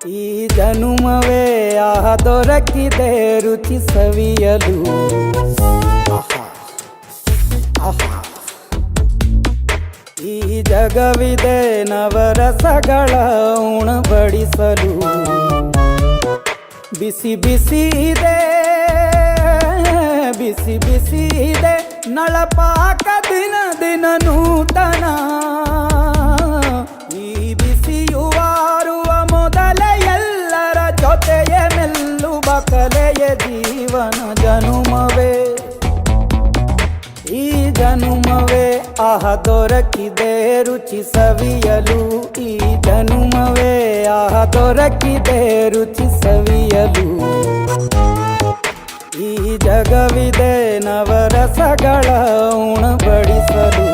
ಈ ಜನುಮವೇ ಆಹ ದೊರಕಿದೆ ರುಚಿ ಸವಿಯಲು. ಈ ಜಗವಿದೆ ನವರಸಗಳ ಉಣಬಡಿಸಲು. ಬಿಸಿ ಬಿಸಿ ಇದೆ, ಬಿಸಿ ಬಿಸಿ ಇದೆ ನಳಪಾಕ ದಿನ ದಿನ ನೂತನ. ಈ ಬಿಸಿಯುವಾರುವ ಮೊದಲೇ ಎಲ್ಲರ ಜೊತೆಯ ಮೆಲ್ಲುವ ಕಲೆಯ ಜೀವನ ಜನುಮವೇ. ಈ ಜನುಮವೇ ಆಹ ದೊರಕಿದೆ ರುಚಿ ಸವಿಯಲು. ಈ ಜನುಮವೇ ಆಹ ದೊರಕಿದೆ ರುಚಿ ಸವಿಯಲು. ಈ ಜಗವಿದೆ ನವರಸಗಳ ಉಣಬಡಿಸಲು.